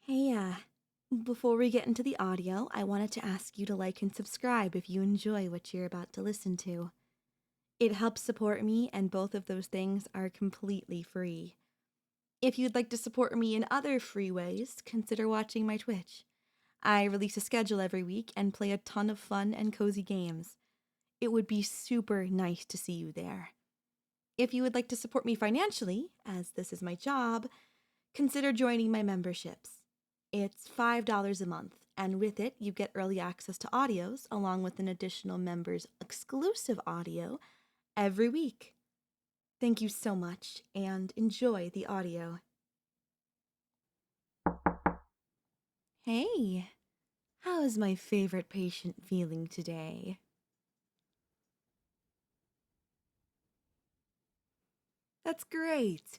Hey, before we get into the audio, I wanted to ask you to like and subscribe if you enjoy what you're about to listen to. It helps support me, and both of those things are completely free. If you'd like to support me in other free ways, consider watching my Twitch. I release a schedule every week and play a ton of fun and cozy games. It would be super nice to see you there. If you would like to support me financially, as this is my job, consider joining my memberships. It's $5 a month, and with it, you get early access to audios along with an additional member's exclusive audio every week. Thank you so much, and enjoy the audio. Hey, how is my favorite patient feeling today? That's great.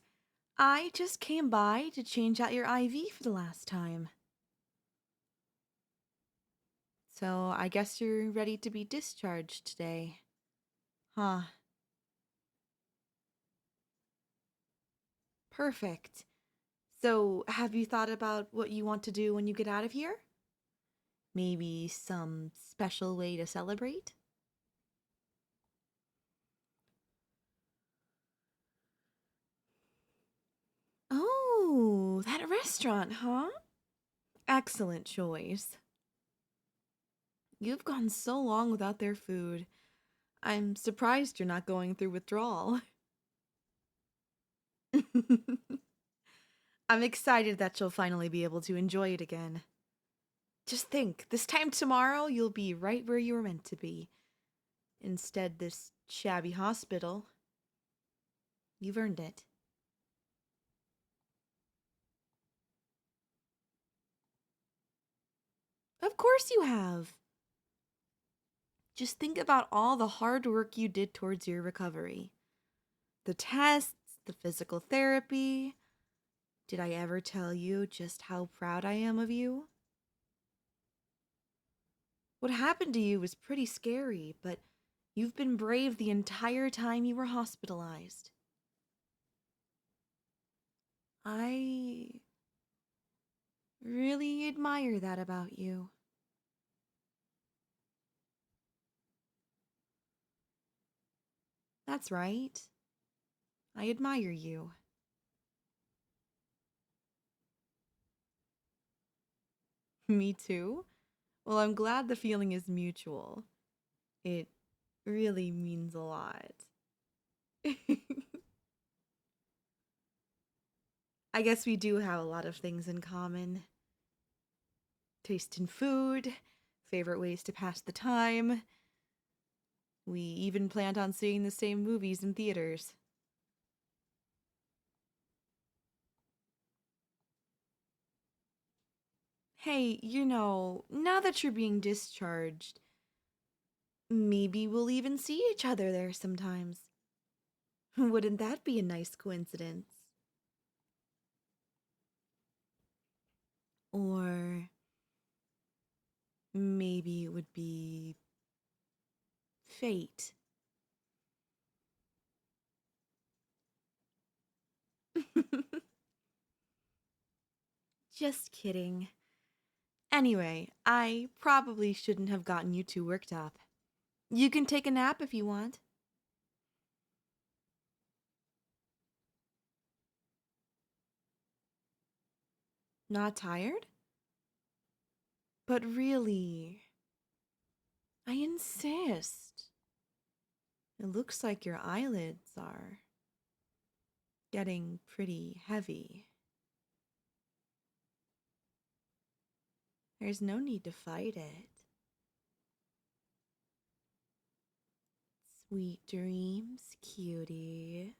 I just came by to change out your IV for the last time. So I guess you're ready to be discharged today. Huh. Perfect. So, have you thought about what you want to do when you get out of here? Maybe some special way to celebrate? Oh, that restaurant, huh? Excellent choice. You've gone so long without their food. I'm surprised you're not going through withdrawal. I'm excited that you'll finally be able to enjoy it again. Just think, this time tomorrow you'll be right where you were meant to be. Instead, this shabby hospital. You've earned it. Of course you have. Just think about all the hard work you did towards your recovery. The tests, the physical therapy. Did I ever tell you just how proud I am of you? What happened to you was pretty scary, but you've been brave the entire time you were hospitalized. I really admire that about you. That's right. I admire you. Me too? Well, I'm glad the feeling is mutual. It really means a lot. I guess we do have a lot of things in common. Taste in food, favorite ways to pass the time. We even planned on seeing the same movies in theaters. Hey, now that you're being discharged, maybe we'll even see each other there sometimes. Wouldn't that be a nice coincidence? Or maybe it would be fate. Just kidding. Anyway, I probably shouldn't have gotten you too worked up. You can take a nap if you want. Not tired? But really, I insist. It looks like your eyelids are getting pretty heavy. There's no need to fight it. Sweet dreams, cutie.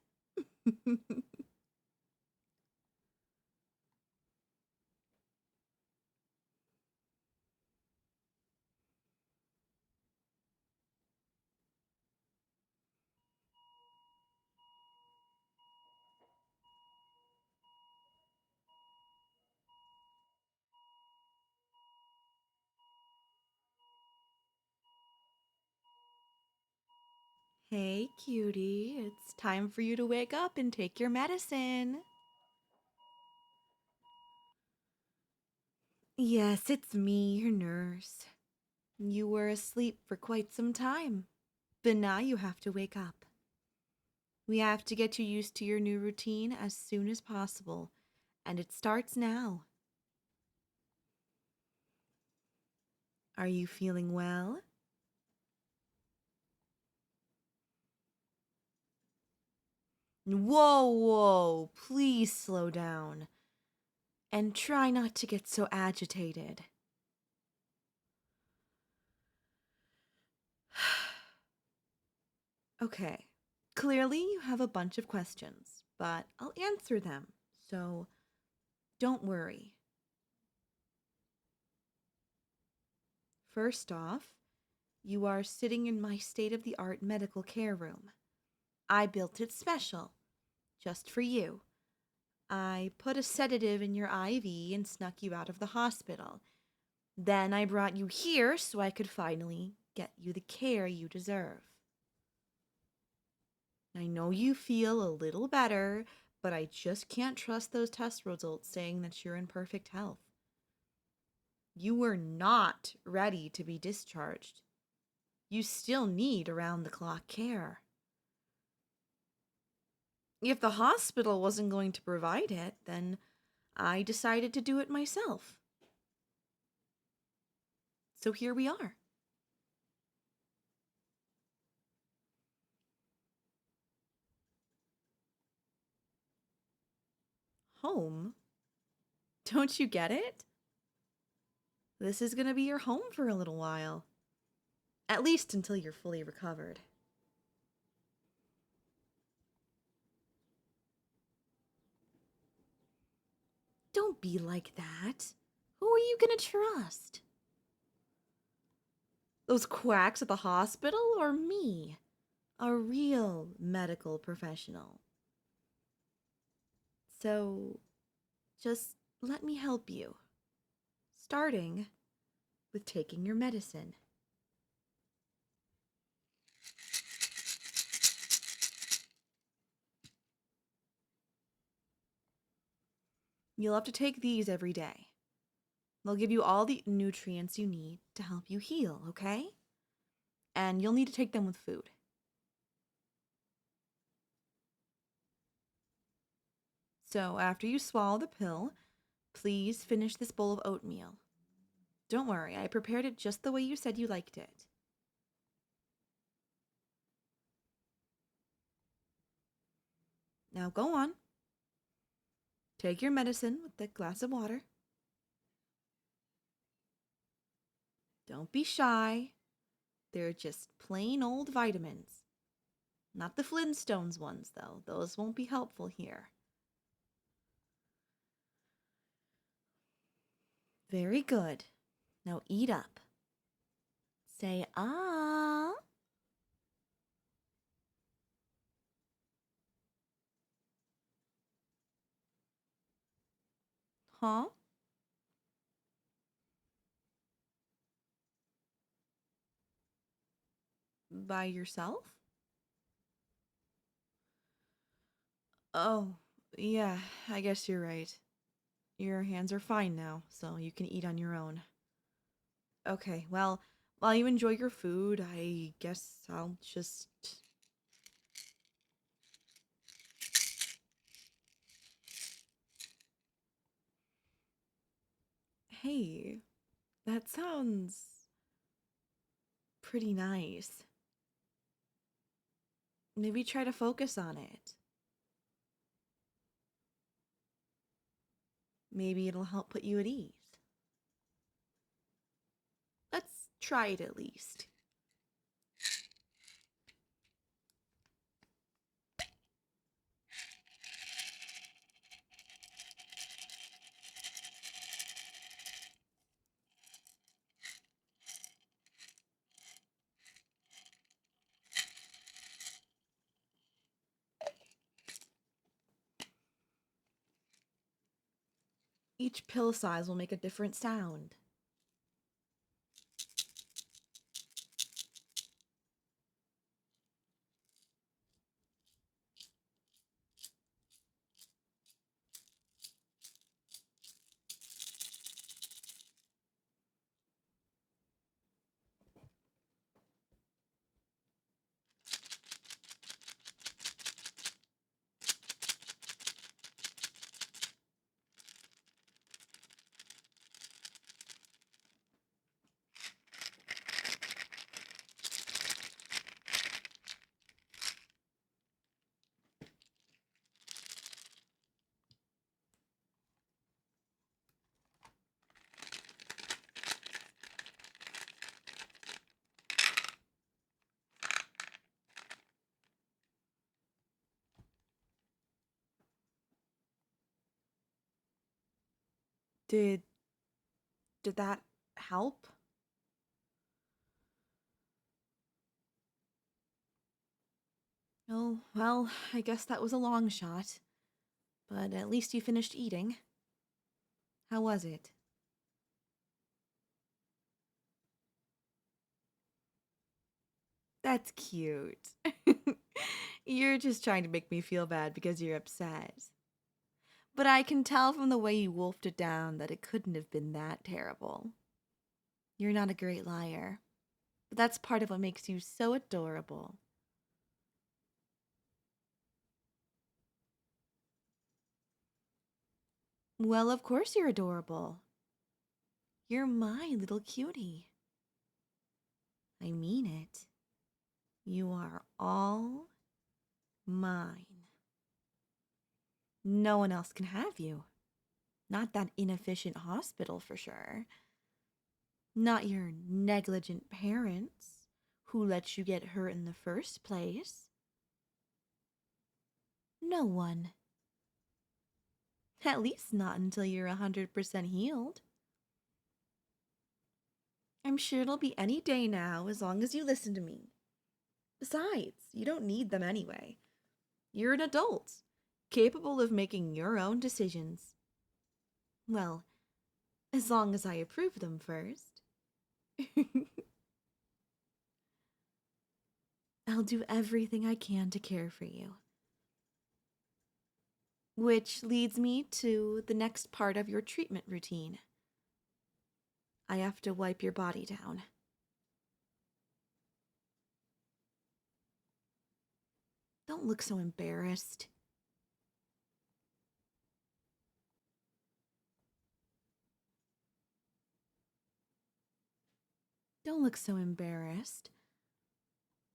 Hey, cutie, it's time for you to wake up and take your medicine. Yes, it's me, your nurse. You were asleep for quite some time, but now you have to wake up. We have to get you used to your new routine as soon as possible, and it starts now. Are you feeling well? Whoa, please slow down. And try not to get so agitated. Okay, clearly you have a bunch of questions, but I'll answer them, so don't worry. First off, you are sitting in my state of the art medical care room. I built it special, just for you. I put a sedative in your IV and snuck you out of the hospital. Then I brought you here so I could finally get you the care you deserve. I know you feel a little better, but I just can't trust those test results saying that you're in perfect health. You were not ready to be discharged. You still need around the clock care. If the hospital wasn't going to provide it, then I decided to do it myself. So here we are. Home? Don't you get it? This is going to be your home for a little while. At least until you're fully recovered. Don't be like that. Who are you going to trust? Those quacks at the hospital or me? A real medical professional. So, just let me help you. Starting with taking your medicine. You'll have to take these every day. They'll give you all the nutrients you need to help you heal, okay? And you'll need to take them with food. So, after you swallow the pill, please finish this bowl of oatmeal. Don't worry, I prepared it just the way you said you liked it. Now go on. Take your medicine with the glass of water. Don't be shy. They're just plain old vitamins. Not the Flintstones ones, though. Those won't be helpful here. Very good. Now eat up. Say ah. Huh? By yourself? Oh, yeah, I guess you're right. Your hands are fine now, so you can eat on your own. Okay, well, while you enjoy your food, I guess I'll just... Hey, that sounds pretty nice. Maybe try to focus on it. Maybe it'll help put you at ease. Let's try it at least. Each pill size will make a different sound. Did that help? Oh, well, I guess that was a long shot. But at least you finished eating. How was it? That's cute. You're just trying to make me feel bad because you're upset. But I can tell from the way you wolfed it down that it couldn't have been that terrible. You're not a great liar, but that's part of what makes you so adorable. Well, of course you're adorable. You're my little cutie. I mean it. You are all mine. No one else can have you. Not that inefficient hospital for sure. Not your negligent parents who let you get hurt in the first place. No one. At least not until you're 100% healed. I'm sure it'll be any day now as long as you listen to me. Besides, you don't need them anyway. You're an adult, capable of making your own decisions. Well, as long as I approve them first. I'll do everything I can to care for you. Which leads me to the next part of your treatment routine. I have to wipe your body down. Don't look so embarrassed. Don't look so embarrassed.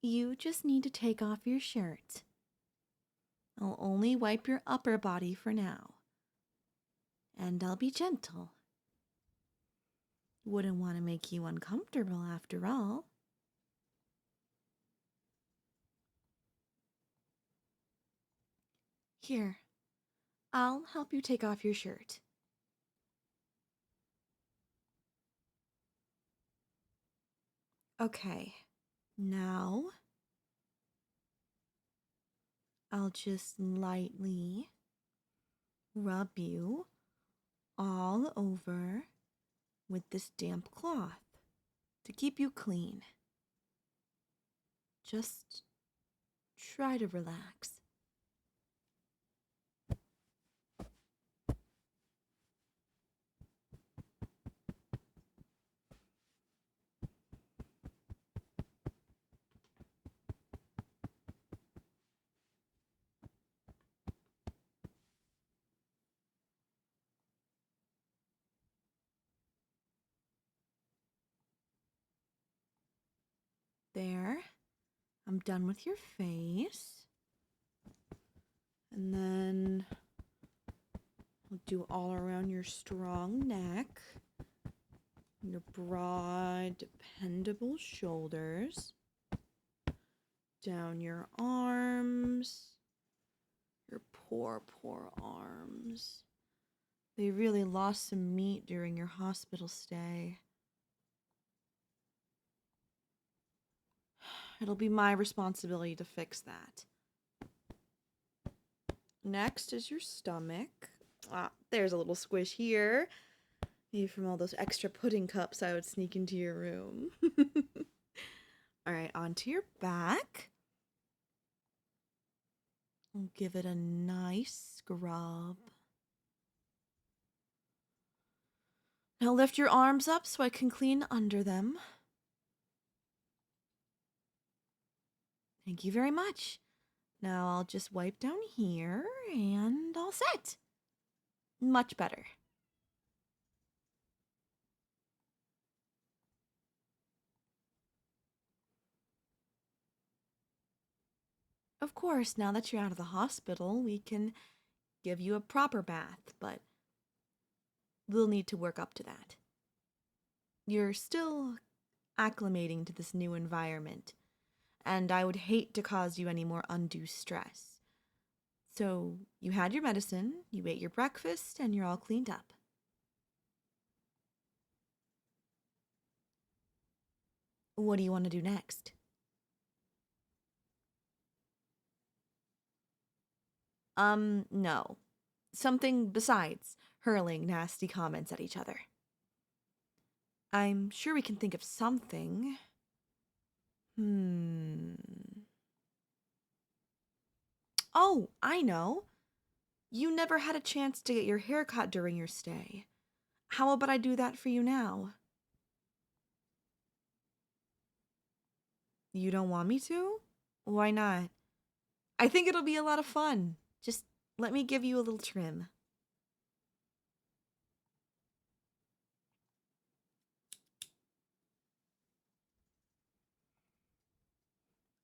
You just need to take off your shirt. I'll only wipe your upper body for now. And I'll be gentle. Wouldn't want to make you uncomfortable after all. Here, I'll help you take off your shirt. Okay, now I'll just lightly rub you all over with this damp cloth to keep you clean. Just try to relax. There, I'm done with your face. And then I'll do all around your strong neck, your broad, dependable shoulders, down your arms, your poor, poor arms. They really lost some meat during your hospital stay. It'll be my responsibility to fix that. Next is your stomach. Ah, there's a little squish here. Maybe from all those extra pudding cups I would sneak into your room. All right, onto your back. I'll give it a nice scrub. Now lift your arms up so I can clean under them. Thank you very much. Now I'll just wipe down here and all set. Much better. Of course, now that you're out of the hospital, we can give you a proper bath, but we'll need to work up to that. You're still acclimating to this new environment, and I would hate to cause you any more undue stress. So, you had your medicine, you ate your breakfast, and you're all cleaned up. What do you want to do next? No. Something besides hurling nasty comments at each other. I'm sure we can think of something. Oh, I know. You never had a chance to get your hair cut during your stay. How about I do that for you now? You don't want me to? Why not? I think it'll be a lot of fun. Just let me give you a little trim.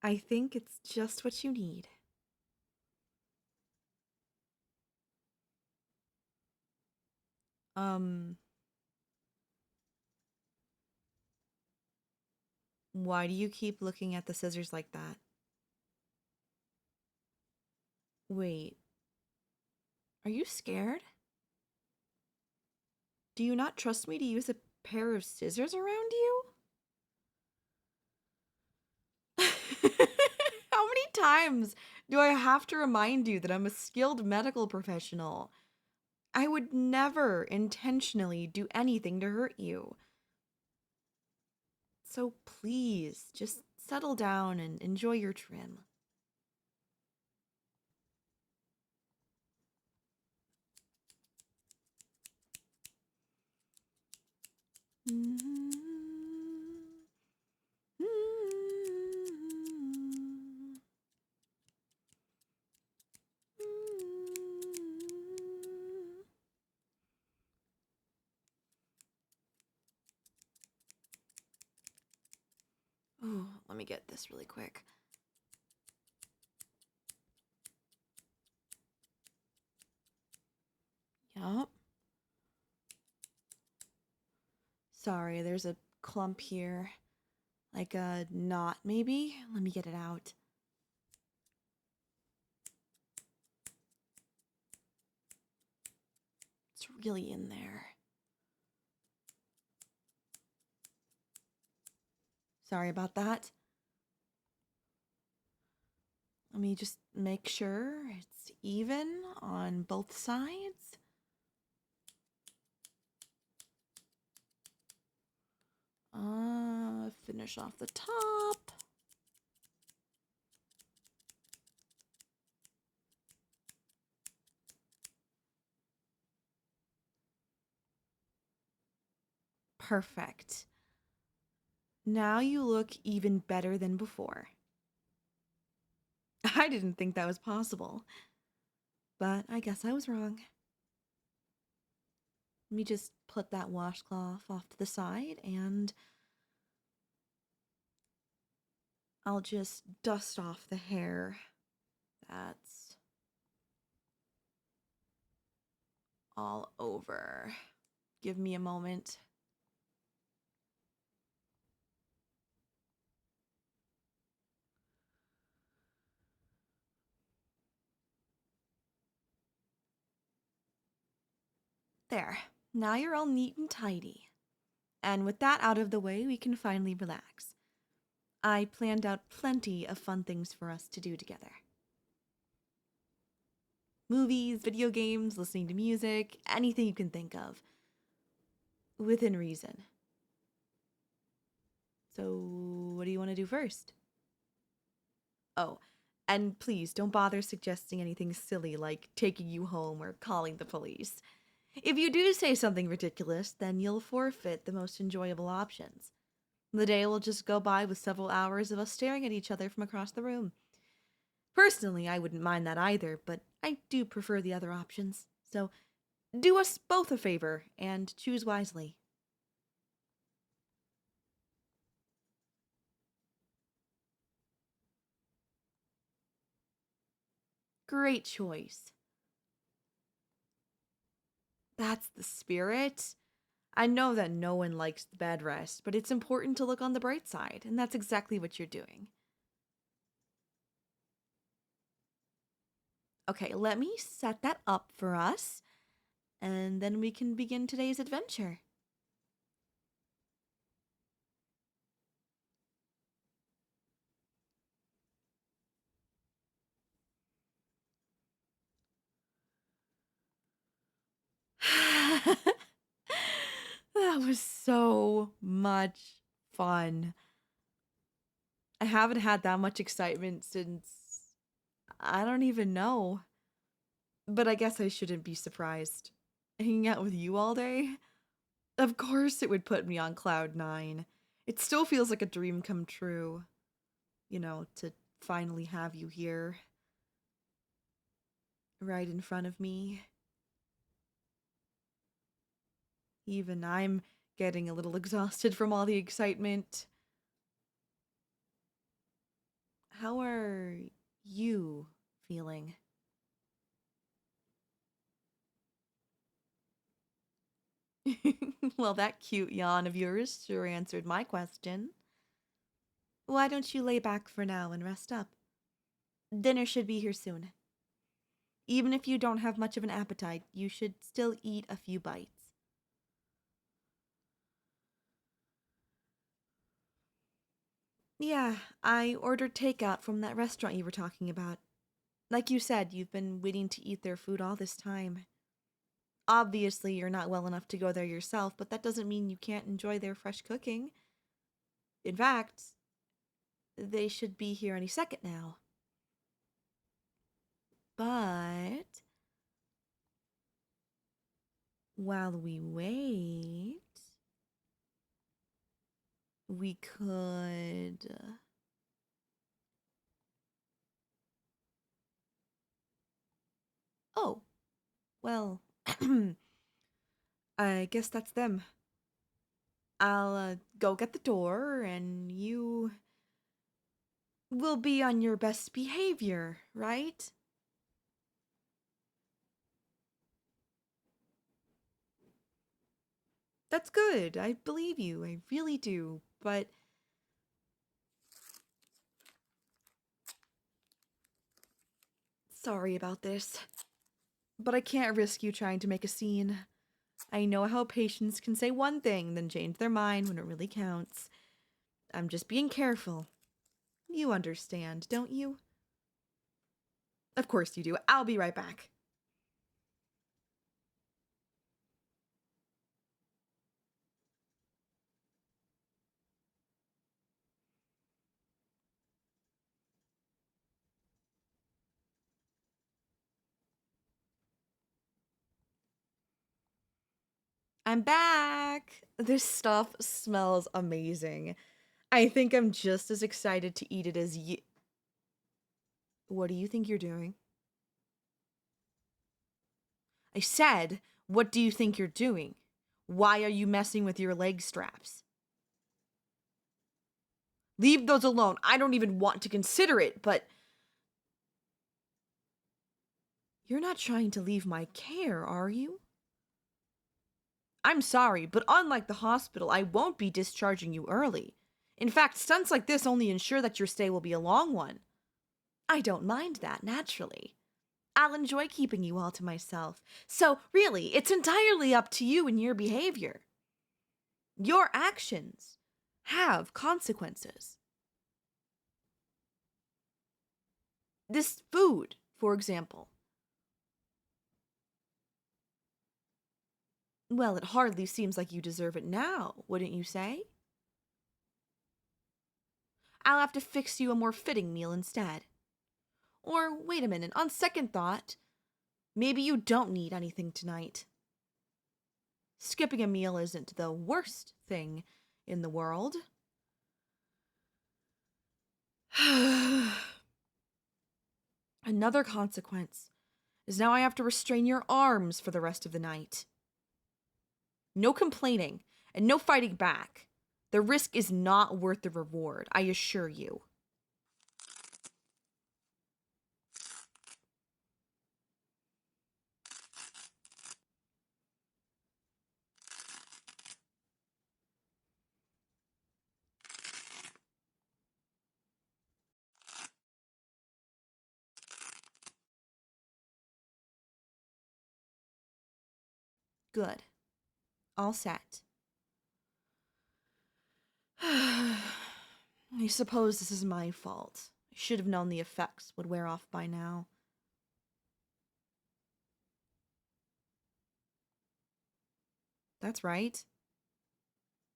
I think it's just what you need. Why do you keep looking at the scissors like that? Wait, are you scared? Do you not trust me to use a pair of scissors around you? How many times do I have to remind you that I'm a skilled medical professional? I would never intentionally do anything to hurt you. So please, just settle down and enjoy your trim. Oh, let me get this really quick. Yup. Sorry, there's a clump here. Like a knot, maybe? Let me get it out. It's really in there. Sorry about that. Let me just make sure it's even on both sides. Finish off the top. Perfect. Now you look even better than before. I didn't think that was possible, but I guess I was wrong. Let me just put that washcloth off to the side and I'll just dust off the hair that's all over. Give me a moment. There. Now you're all neat and tidy. And with that out of the way, we can finally relax. I planned out plenty of fun things for us to do together. Movies, video games, listening to music, anything you can think of. Within reason. So, what do you want to do first? Oh, and please don't bother suggesting anything silly like taking you home or calling the police. If you do say something ridiculous, then you'll forfeit the most enjoyable options. The day will just go by with several hours of us staring at each other from across the room. Personally, I wouldn't mind that either, but I do prefer the other options. So, do us both a favor and choose wisely. Great choice. That's the spirit. I know that no one likes the bed rest, but it's important to look on the bright side, and that's exactly what you're doing. Okay, let me set that up for us, and then we can begin today's adventure. That was so much fun. I haven't had that much excitement since I don't even know. But I guess I shouldn't be surprised. Hanging out with you all day? Of course it would put me on cloud 9. It still feels like a dream come true. You know, to finally have you here. Right in front of me. Even I'm getting a little exhausted from all the excitement. How are you feeling? Well, that cute yawn of yours sure answered my question. Why don't you lay back for now and rest up? Dinner should be here soon. Even if you don't have much of an appetite, you should still eat a few bites. Yeah, I ordered takeout from that restaurant you were talking about. Like you said, you've been waiting to eat their food all this time. Obviously, you're not well enough to go there yourself, but that doesn't mean you can't enjoy their fresh cooking. In fact, they should be here any second now. But while we wait, we could. Oh, well, I guess that's them. I'll go get the door, and you will be on your best behavior, right? That's good. I believe you. I really do. But sorry about this. But I can't risk you trying to make a scene. I know how patients can say one thing, then change their mind when it really counts. I'm just being careful. You understand, don't you? Of course you do. I'll be right back. I'm back! This stuff smells amazing. I think I'm just as excited to eat it as you. What do you think you're doing? I said, what do you think you're doing? Why are you messing with your leg straps? Leave those alone. I don't even want to consider it, but you're not trying to leave my care, are you? I'm sorry, but unlike the hospital, I won't be discharging you early. In fact, stunts like this only ensure that your stay will be a long one. I don't mind that, naturally. I'll enjoy keeping you all to myself. So, really, it's entirely up to you and your behavior. Your actions have consequences. This food, for example. Well, it hardly seems like you deserve it now, wouldn't you say? I'll have to fix you a more fitting meal instead. Or, wait a minute, on second thought, maybe you don't need anything tonight. Skipping a meal isn't the worst thing in the world. Another consequence is now I have to restrain your arms for the rest of the night. No complaining and no fighting back. The risk is not worth the reward, I assure you. Good. All set. I suppose this is my fault. I should have known the effects would wear off by now. That's right.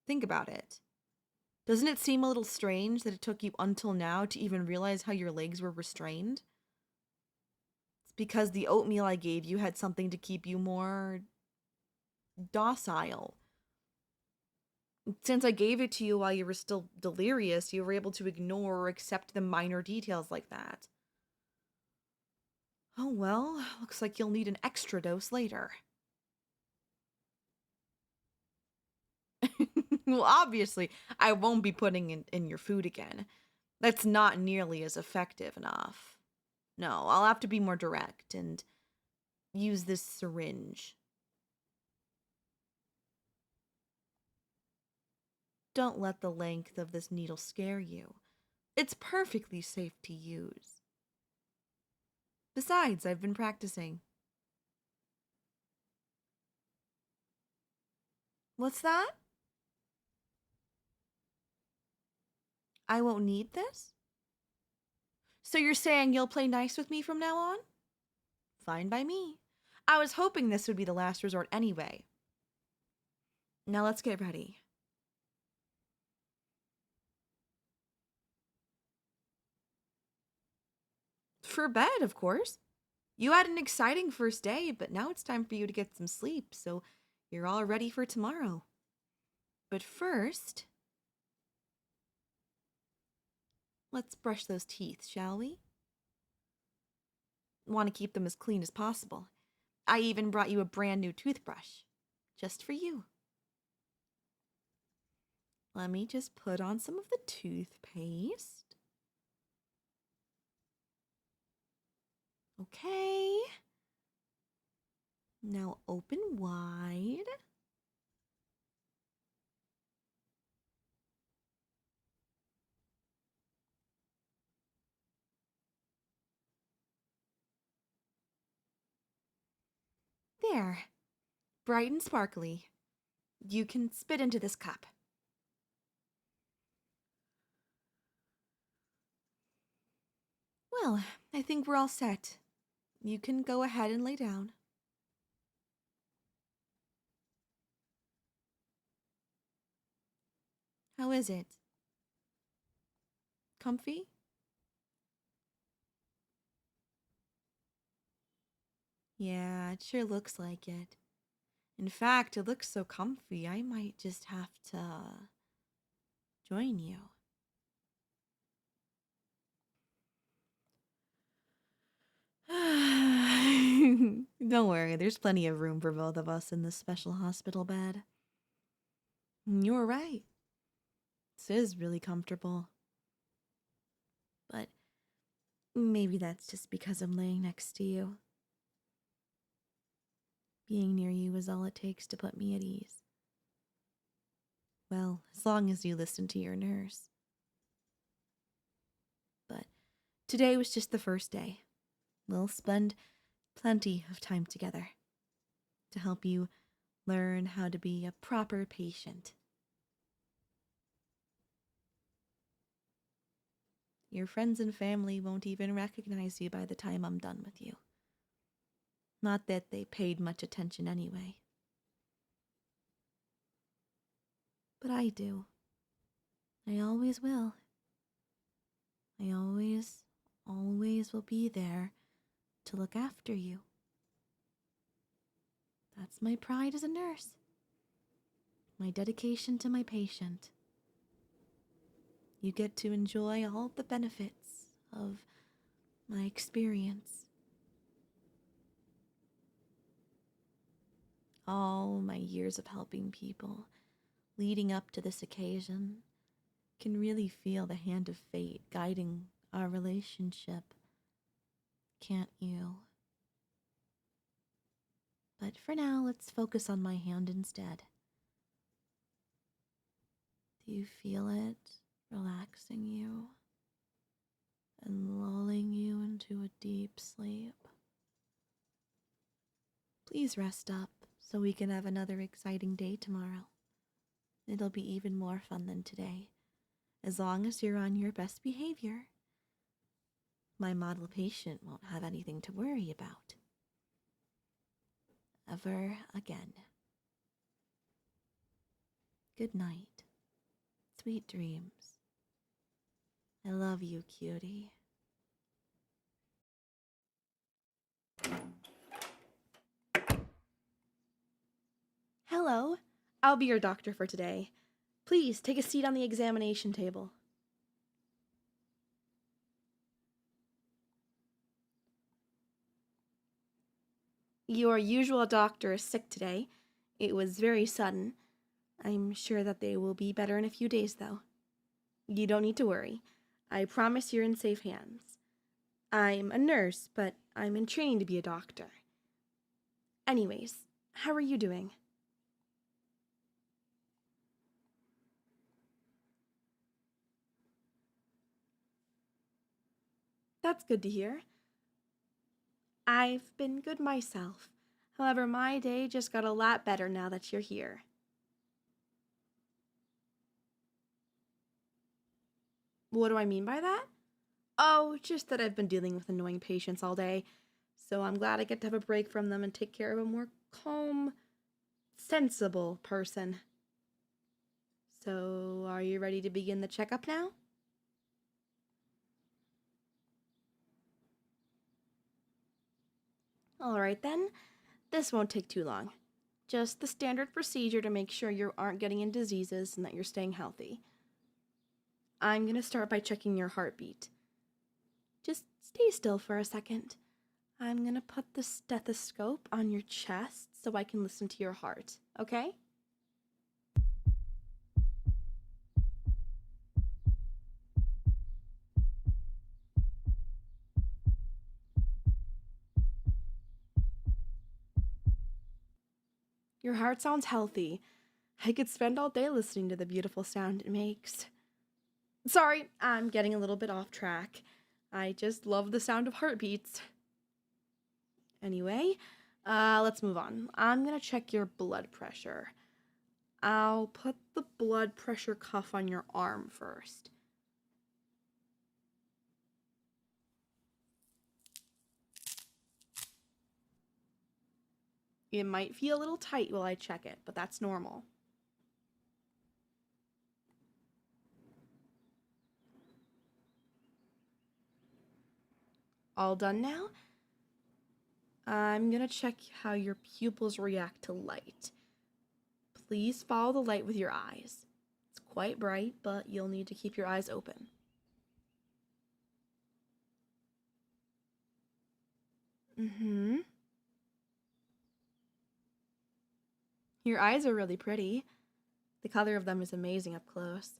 Think about it. Doesn't it seem a little strange that it took you until now to even realize how your legs were restrained? It's because the oatmeal I gave you had something to keep you more docile. Since I gave it to you while you were still delirious, you were able to ignore or accept the minor details like that. Oh well, looks like you'll need an extra dose later. Well, obviously, I won't be putting it in your food again. That's not nearly as effective enough. No, I'll have to be more direct and use this syringe. Don't let the length of this needle scare you. It's perfectly safe to use. Besides, I've been practicing. What's that? I won't need this? So you're saying you'll play nice with me from now on? Fine by me. I was hoping this would be the last resort anyway. Now let's get ready. For bed, of course. You had an exciting first day, but now it's time for you to get some sleep, so you're all ready for tomorrow. But first, let's brush those teeth, shall we? Want to keep them as clean as possible. I even brought you a brand new toothbrush, just for you. Let me just put on some of the toothpaste. Okay. Now open wide. There. Bright and sparkly. You can spit into this cup. Well, I think we're all set. You can go ahead and lay down. How is it? Comfy? Yeah, it sure looks like it. In fact, it looks so comfy, I might just have to join you. Don't worry, there's plenty of room for both of us in this special hospital bed. You were right. This is really comfortable. But maybe that's just because I'm laying next to you. Being near you is all it takes to put me at ease. Well, as long as you listen to your nurse. But today was just the first day. We'll spend plenty of time together to help you learn how to be a proper patient. Your friends and family won't even recognize you by the time I'm done with you. Not that they paid much attention anyway. But I do. I always will. I always will be there to look after you. That's my pride as a nurse. My dedication to my patient. You get to enjoy all the benefits of my experience. All my years of helping people leading up to this occasion can really feel the hand of fate guiding our relationship. Can't you? But for now, let's focus on my hand instead. Do you feel it relaxing you and lulling you into a deep sleep? Please rest up so we can have another exciting day tomorrow. It'll be even more fun than today, as long as you're on your best behavior. My model patient won't have anything to worry about. Ever again. good night. Sweet dreams. I love you, cutie. Hello. I'll be your doctor for today. Please take a seat on the examination table. Your usual doctor is sick today. It was very sudden. I'm sure that they will be better in a few days, though. You don't need to worry. I promise you're in safe hands. I'm a nurse, but I'm in training to be a doctor. Anyways, how are you doing? That's good to hear. I've been good myself. However, my day just got a lot better now that you're here. What do I mean by that? Oh, just that I've been dealing with annoying patients all day, so I'm glad I get to have a break from them and take care of a more calm, sensible person. So, are you ready to begin the checkup now? Alright then, this won't take too long. Just the standard procedure to make sure you aren't getting in diseases and that you're staying healthy. I'm gonna start by checking your heartbeat. Just stay still for a second. I'm gonna put the stethoscope on your chest so I can listen to your heart, okay? Your heart sounds healthy. I could spend all day listening to the beautiful sound it makes. Sorry, I'm getting a little bit off track. I just love the sound of heartbeats. Anyway, let's move on. I'm gonna check your blood pressure. I'll put the blood pressure cuff on your arm first. It might feel a little tight while I check it, but that's normal. All done now? I'm gonna check how your pupils react to light. Please follow the light with your eyes. It's quite bright, but you'll need to keep your eyes open. Your eyes are really pretty. The color of them is amazing up close.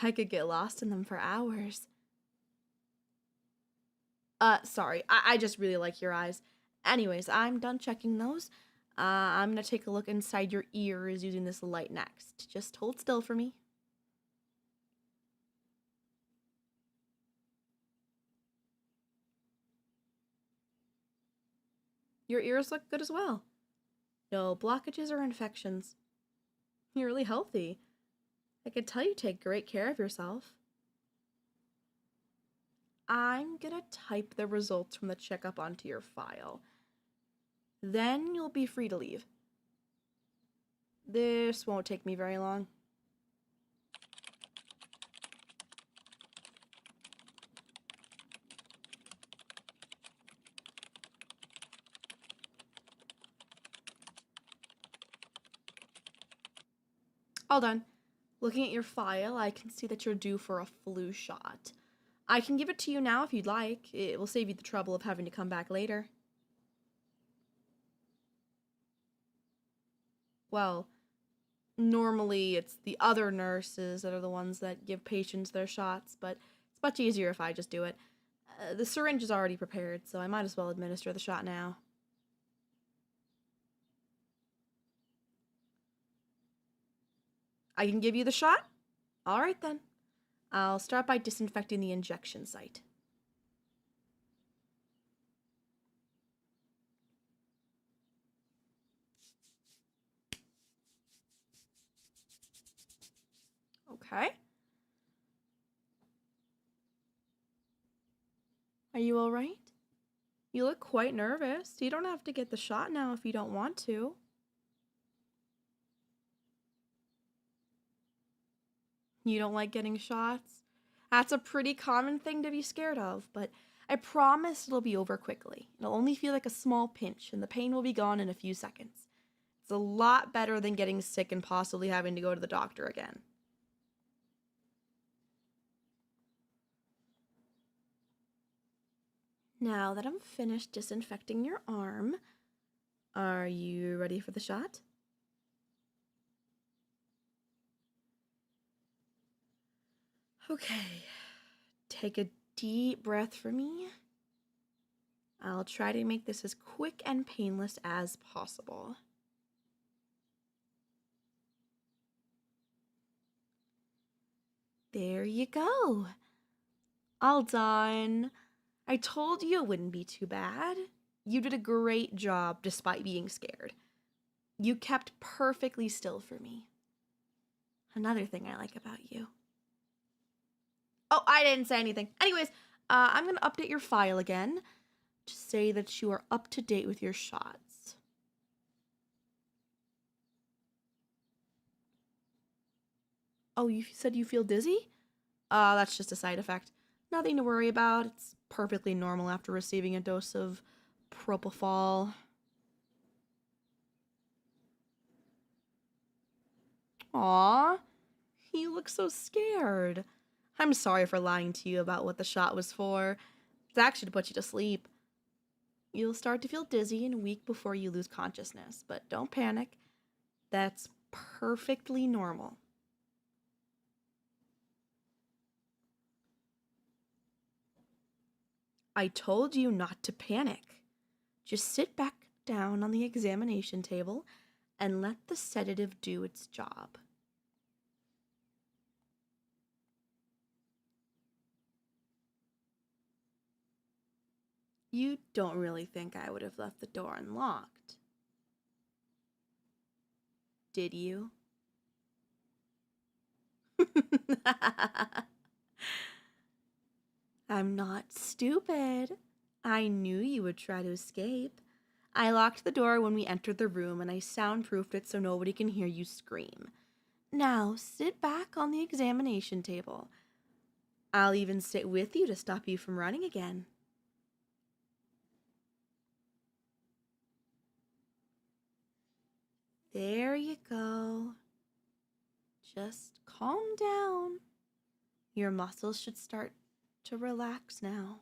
I could get lost in them for hours. Sorry, I just really like your eyes. Anyways, I'm done checking those. I'm gonna take a look inside your ears using this light next. Just hold still for me. Your ears look good as well. No blockages or infections. You're really healthy. I could tell you take great care of yourself. I'm gonna type the results from the checkup onto your file. Then you'll be free to leave. This won't take me very long. All done. Looking at your file, I can see that you're due for a flu shot. I can give it to you now if you'd like. It will save you the trouble of having to come back later. Well, normally it's the other nurses that are the ones that give patients their shots, but it's much easier if I just do it. The syringe is already prepared, so I might as well administer the shot now. I can give you the shot? All right then. I'll start by disinfecting the injection site. Okay. Are you all right? You look quite nervous. You don't have to get the shot now if you don't want to. You don't like getting shots? That's a pretty common thing to be scared of, but I promise it'll be over quickly. It'll only feel like a small pinch, and the pain will be gone in a few seconds. It's a lot better than getting sick and possibly having to go to the doctor again. Now that I'm finished disinfecting your arm, are you ready for the shot? Okay, take a deep breath for me. I'll try to make this as quick and painless as possible. There you go. All done. I told you it wouldn't be too bad. You did a great job despite being scared. You kept perfectly still for me. Another thing I like about you. Oh, I didn't say anything. Anyways, I'm going to update your file again to say that you are up to date with your shots. Oh, you said you feel dizzy? That's just a side effect. Nothing to worry about. It's perfectly normal after receiving a dose of propofol. Aw, you look so scared. I'm sorry for lying to you about what the shot was for. It's actually to put you to sleep. You'll start to feel dizzy and weak before you lose consciousness, but don't panic. That's perfectly normal. I told you not to panic. Just sit back down on the examination table and let the sedative do its job. You don't really think I would have left the door unlocked, did you? I'm not stupid. I knew you would try to escape. I locked the door when we entered the room and I soundproofed it so nobody can hear you scream. Now, sit back on the examination table. I'll even sit with you to stop you from running again. There you go. Just calm down. Your muscles should start to relax now.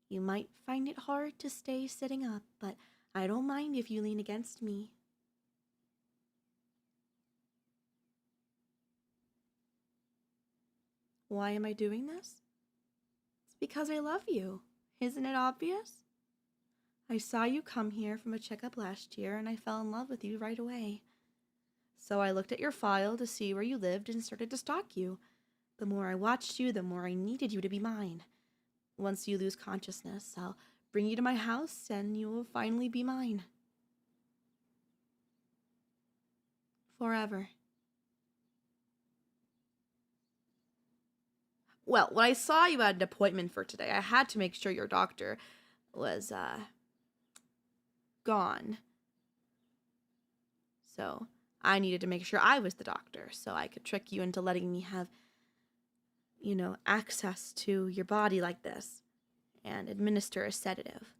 You might find it hard to stay sitting up, but I don't mind if you lean against me. Why am I doing this? It's because I love you. Isn't it obvious? I saw you come here from a checkup last year and I fell in love with you right away. So I looked at your file to see where you lived and started to stalk you. The more I watched you, the more I needed you to be mine. Once you lose consciousness, I'll bring you to my house and you will finally be mine. Forever. Well, when I saw you had an appointment for today, I had to make sure your doctor was, gone. So I needed to make sure I was the doctor so I could trick you into letting me have, access to your body like this and administer a sedative.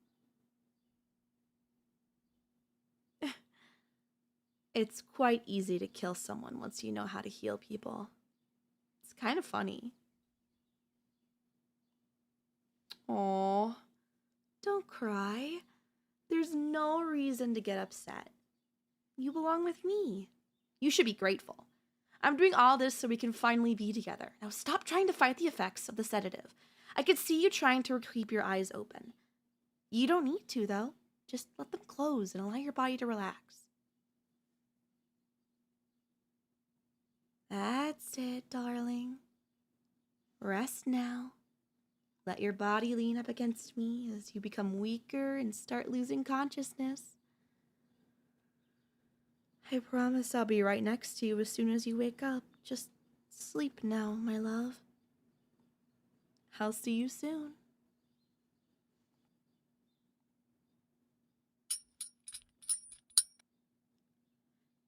It's quite easy to kill someone once you know how to heal people. It's kind of funny. Aw, don't cry. There's no reason to get upset. You belong with me. You should be grateful. I'm doing all this so we can finally be together. Now stop trying to fight the effects of the sedative. I could see you trying to keep your eyes open. You don't need to, though. Just let them close and allow your body to relax. That's it, darling. Rest now. Let your body lean up against me as you become weaker and start losing consciousness. I promise I'll be right next to you as soon as you wake up. Just sleep now, my love. I'll see you soon.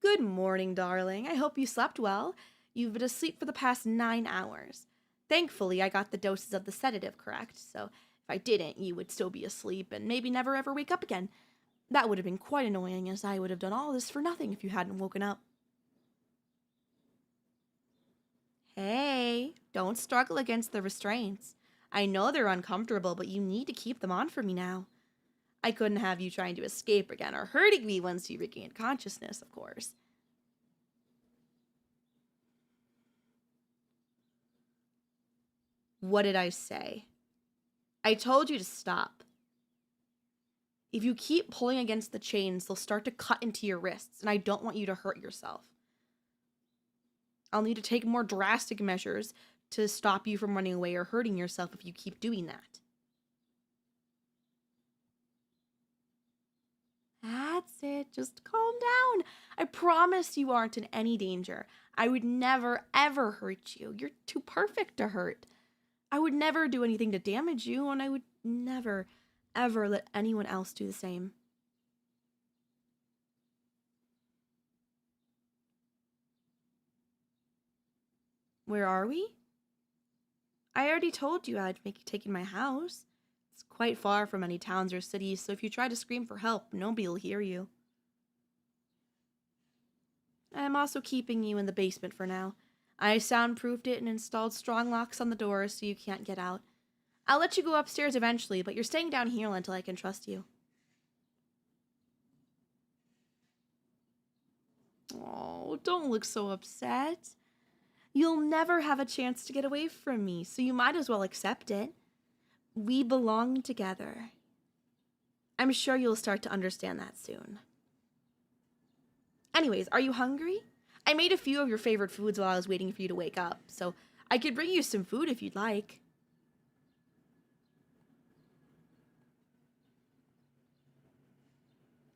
Good morning, darling. I hope you slept well. You've been asleep for the past 9 hours. Thankfully, I got the doses of the sedative correct, so if I didn't, you would still be asleep and maybe never ever wake up again. That would have been quite annoying, as I would have done all this for nothing if you hadn't woken up. Hey, don't struggle against the restraints. I know they're uncomfortable, but you need to keep them on for me now. I couldn't have you trying to escape again or hurting me once you regained consciousness, of course. What did I say? I told you to stop. If you keep pulling against the chains, they'll start to cut into your wrists, and I don't want you to hurt yourself. I'll need to take more drastic measures to stop you from running away or hurting yourself if you keep doing that. That's it. Just calm down. I promise you aren't in any danger. I would never, ever hurt you. You're too perfect to hurt. I would never do anything to damage you, and I would never, ever let anyone else do the same. Where are we? I already told you I'd make you take in my house. It's quite far from any towns or cities, so if you try to scream for help, nobody will hear you. I'm also keeping you in the basement for now. I soundproofed it and installed strong locks on the doors so you can't get out. I'll let you go upstairs eventually, but you're staying down here until I can trust you. Oh, don't look so upset. You'll never have a chance to get away from me, so you might as well accept it. We belong together. I'm sure you'll start to understand that soon. Anyways, are you hungry? I made a few of your favorite foods while I was waiting for you to wake up, so I could bring you some food if you'd like.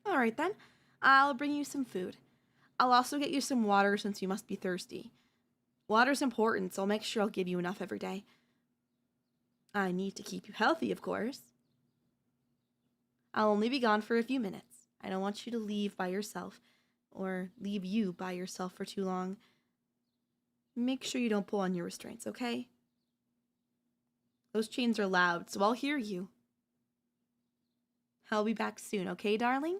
Alright then, I'll bring you some food. I'll also get you some water since you must be thirsty. Water's important, so I'll make sure I'll give you enough every day. I need to keep you healthy, of course. I'll only be gone for a few minutes. I don't want you to leave by yourself, or leave you by yourself for too long. Make sure you don't pull on your restraints, okay? Those chains are loud, so I'll hear you. I'll be back soon, okay, darling?